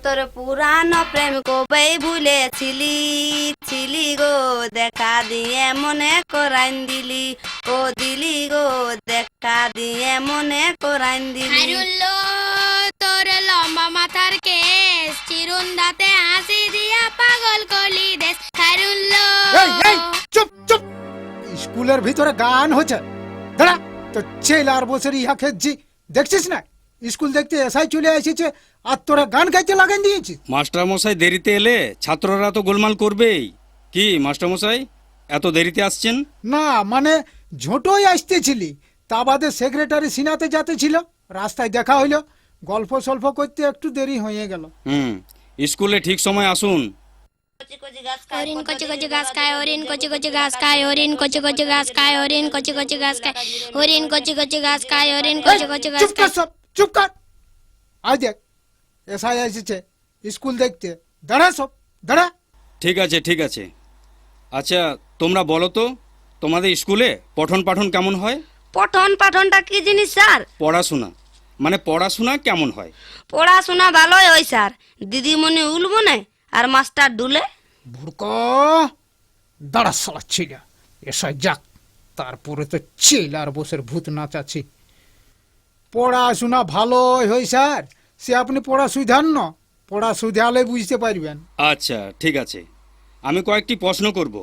তোর পুরানো প্রেম কবে ভুলেছিলি ছিলি গো, দেখা দিয়ে মনে করাইন দিলি, ও দিলি গো দেখা দিয়ে মনে করাইন দিলি। খাইরুল্লো তোর লম্বা মাথার কেস, চিরুন দাঁতে হাসি দিয়া পাগল করলি দেশ। খাইরুল্লো এই এই চুপ চুপ, স্কুলের ভিতরে গান হচ্ছে, দাঁড়া। তো ছেলার বছর ইহা খেয়েছি, দেখছিস না স্কুল দেখতে এসাই চলে এসেছে আর তোরা গান গাইতে লাগাই দিয়েছিস। মাস্টারমশাই দেরিতে এলে ছাত্ররা তো গোলমাল করবেই। কি মাস্টারমশাই এত দেরিতে আসছেন? না মানে ঝোঁটোই আসতেছিলি, তা বাদে সেক্রেটারি সিনাতে যেতে ছিল, রাস্তায় দেখা হইলো, গল্প সল্প করতে একটু দেরি হয়ে গেল। স্কুলে ঠিক সময় আসুন। হরিণ কচি কচি ঘাস খায়, হরিণ কচি কচি ঘাস খায়, হরিণ কচি কচি ঘাস খায়, হরিণ কচি কচি ঘাস খায়, হরিণ কচি কচি ঘাস খায়, হরিণ কচি কচি ঘাস চুপ কর খায়। সব, চুপ কর। আজ দেখ এসাই এসেছে স্কুল দেখতে, দাঁড়া সব, দাঁড়া। ঠিক আছে ঠিক আছে। আচ্ছা তোমরা বলো তো, তোমাদের স্কুলে পঠন পাঠন কেমন হয়? পঠন পাঠনটা কি জিনিস স্যার? পড়াশোনা মানে পড়াশোনা কেমন হয়? পড়াশোনা ভালোই হয় স্যার, দিদিমণি উলবো না আর মাস্টার ডুলে। ভুরক, দাঁড়া সালা ছেলে, এসাই যাক, তারপরে তো ছেলার বসের ভূত নাচাচ্ছি। পড়াশোনা ভালোই হয় স্যার, সে আপনি পড়া সুধান না, পড়া সুধালে বুঝতে পারবেন। আচ্ছা ঠিক আছে, আমি কয়েকটি প্রশ্ন করব।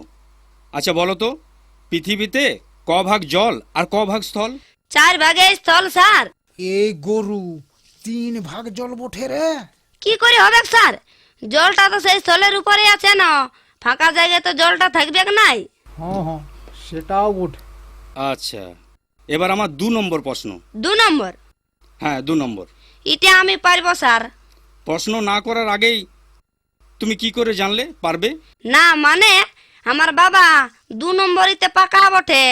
আচ্ছা বলো তো, পৃথিবীতে ক ভাগ জল আর ক ভাগ স্থল? 4 ভাগে স্থল স্যার। এই গরু 3 ভাগ জল বঠে রে। কি করে হবে স্যার? জলটা তো সেই স্থলের উপরে আছে না, ফাঁকা জায়গায় তো জলটা থাকবে নাই। হ্যাঁ হ্যাঁ, সেটাও বটে। আচ্ছা এবার আমার 2 নম্বর প্রশ্ন। 2 নম্বর? হ্যাঁ 2 নম্বর। এটা আমি পারবো স্যার। প্রশ্ন না করার আগেই তুমি কি করে জানলে পারবে? না মানে আমার বাবা 2 নম্বরিতে পাকা বটে,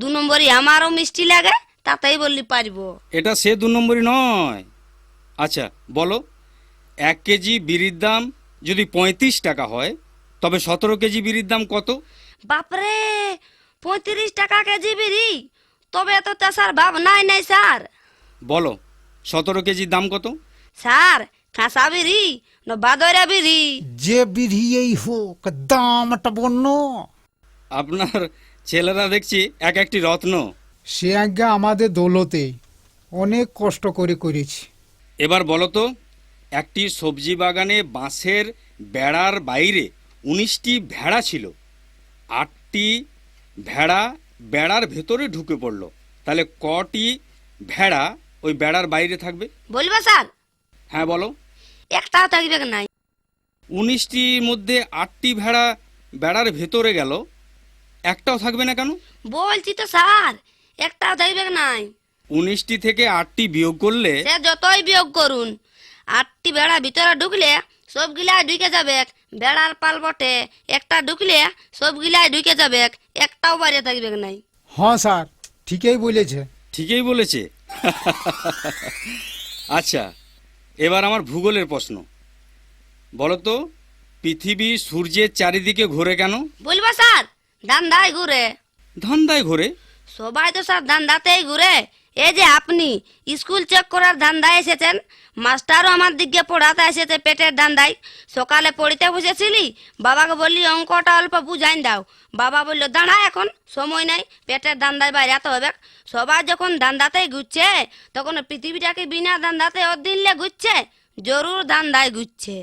2 নম্বরই আমারও মিষ্টি লাগে, তাতেই বললি পারবো। এটা সে 2 নম্বরই নয়। আচ্ছা বলো, 1 কেজি বিড়ির দাম যদি 35 টাকা হয়, তবে 17 কেজি বিড়ির দাম কত? বাপরে, 35 টাকা কেজি বিড়ি? তবে তো তা স্যার ভাব নাই নাই স্যার। বলো 17 কেজির দাম কত? স্যার কাঁচা বিড়ি না বাদরা বিড়ি? যে বিধিয়েই হোক দামটা বন্য। আপনার ছেলেরা দেখছি এক একটি রত্ন। সে আজ্ঞা আমাদের দৌলতে অনেক কষ্ট করে করেছি। এবার বলো তো, একটি সবজি বাগানে বাঁশের বেড়ার বাইরে 19টি ভেড়া ছিল, 8টি ভেড়া বেড়ার ভেতরে ঢুকে পড়লো, তাহলে কটি ভেড়া ওই বেড়ার বাইরে থাকবে? বলবো স্যার? হ্যাঁ বলো। একটাও থাকবে নাই। 19টির মধ্যে 8টি ভেড়া বেড়ার ভেতরে গেল, একটাও থাকবে না কেন? বলছি তো স্যার, একটাও থাকবে নাই। 19টি থেকে 8টি বিয়োগ করলে? সে যতই বিয়োগ করুন, 8টি বেড়া ভিতরে ঢুকলে সবগুলাই ঢুকে যাবে, বেড়ার পাল বটে, একটা ঢুকলে সবগুলাই ঢুকে যাবে, একটাও বাইরে থাকবে নাই। হ্যাঁ স্যার, ঠিকই বলেছে। ঠিকই বলেছে। আচ্ছা এবার আমার ভূগোলের প্রশ্ন। বলো তো, পৃথিবী সূর্যের চারিদিকে ঘোরে কেন? বলবো স্যার? ধান্দায় ঘুরে। ধান্দায় ঘোরে? সবাই তো স্যার ধান্দাতেই ঘুরে। এই যে আপনি স্কুল চেক করার ধান্দায় এসেছেন, মাস্টারও আমার দিকে পড়াতে এসেছে পেটের ধান্দায়। সকালে পড়িতে বসেছিলি, বাবাকে বললি অঙ্কটা অল্প বুঝাইন দাও, বাবা বললো দাঁড়া এখন সময় নাই, পেটের ধান্দায় বাইরাতে হবে। সবাই যখন ধান্দাতেই ঘুরছে, তখন পৃথিবীটাকে বিনা ধান্দাতে দিনলে ঘুরছে, জরুর ধান্দায় ঘুরছে।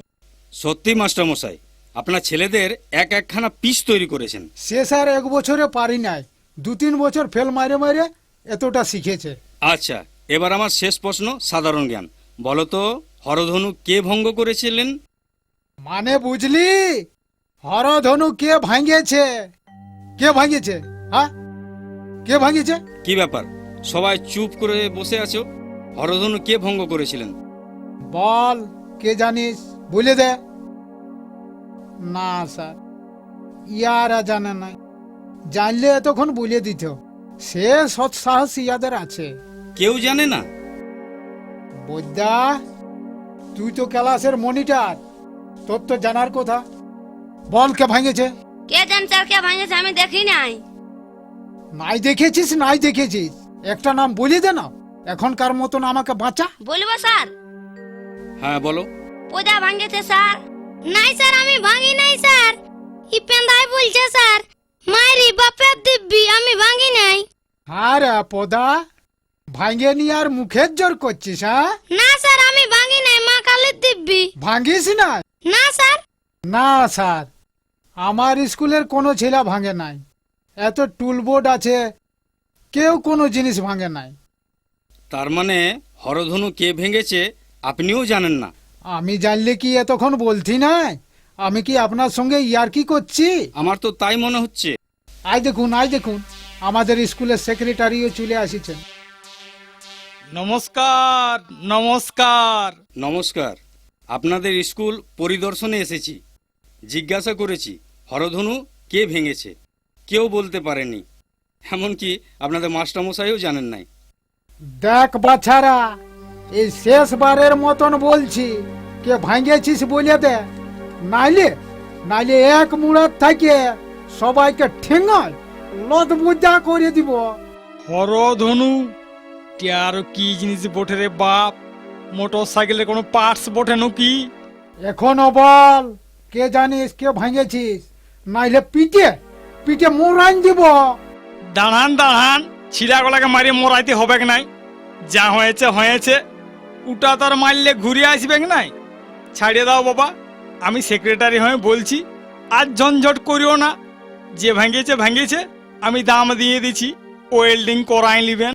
সত্যি মাস্টারমশাই, আপনার ছেলেদের এক একখানা পিস তৈরি করেছেন। সে স্যার 1 বছরে পারি নাই, 2-3 বছর ফেল মারে মারে এতটা শিখেছে। আচ্ছা এবার আমার শেষ প্রশ্ন, সাধারণ জ্ঞান। বলো তো, হরধনু কে ভঙ্গ করেছিলেন? মানে বুঝলি, হরধনু কে ভাঙিয়েছে? কে ভাঙিয়েছে? হ্যাঁ, কে ভাঙিয়েছে? কি ব্যাপার, সবাই চুপ করে বসে আছো? হরধনু কে ভঙ্গ করেছিলেন? বল, কে জানিস, বলে দে। না স্যার, ইয়ারা জানে নাই, জানলে এতক্ষণ বলে দিত। সে সৎ সাহস ইয়াদের আছে। কেউ জানে না? বৈদ্যা, তুই তো ক্লাসের মনিটর, তোর তো জানার কথা। বল কে ভাঙেছে? কে জান স্যার কে ভাঙেছে, আমি দেখি নাই। নাই দেখেছিস, নাই দেখেছিস, একটা নাম বলে দে না, এখনকার মতন আমাকে বাঁচা। বলবো স্যার? হ্যাঁ বলো। পদা ভাঙেছে স্যার। নাই স্যার, আমি ভাঙি নাই স্যার। ই পেন্দাই বলছে স্যার। মারি বাপের দিব্যি, আমি ভাঙি নাই। আরে পদা, ভাঙে নি আর মুখের জোর করছিস? হ্যাঁ, না স্যার, আমি ভাঙি নাই, মা কালীর দিব্যি। ভাঙিস না? না স্যার। না স্যার, আমার স্কুলের কোনো ছেলে ভাঙে নাই। এত টুলবোর্ড আছে, কেউ কোনো জিনিস ভাঙে নাই। তার মানে হরধনু কে ভেঙেছে আপনিও জানেন না? আমি জানলে কি এতক্ষণ বলতি নাই? আমি কি আপনার সঙ্গে ইয়ার্কি করছি? আমার তো তাই মনে হচ্ছে। আই দেখুন, আমাদের স্কুলের সেক্রেটারিও চলে আসিছেন। নমস্কার নমস্কার। নমস্কার। আপনাদের স্কুল পরিদর্শনে এসেছি। জিজ্ঞাসা করেছি হরধনু কে ভেঙেছে, কেউ বলতে পারেনি। এমনকি আপনাদের মাস্টারমশাইও জানেন নাই। দেখ বাছারা, এই শেষবারের মতন বলছি, কে ভাঙেছিস বলে দে, নাইলে এক মুড়ার থেকে সবাইকে ঠেঙায় লত বুঝা করে দিব। হরধনু কে আর কি জিনিস বটে রে বাপ? মোটর সাইকেলের কোনো পার্টস বটে নাকি? এখনো বল, কে জানিস কে ভাঙেছিস? নাইলে পিঠে মোড়ান দিব। দাঁড়ান, ছিড়াগুলাকে মারিয়ে মরাইতে হবে নাই। যা হয়েছে হয়েছে, উটা তার মারলে ঘুরে আসবে নাই। ছাড়িয়ে দাও বাবা, আমি সেক্রেটারি হয়ে বলছি, আর ঝঞ্ঝট করিও না। যে ভেঙেছে, আমি দাম দিয়ে দিছি, ওয়েল্ডিং করাই নিবেন।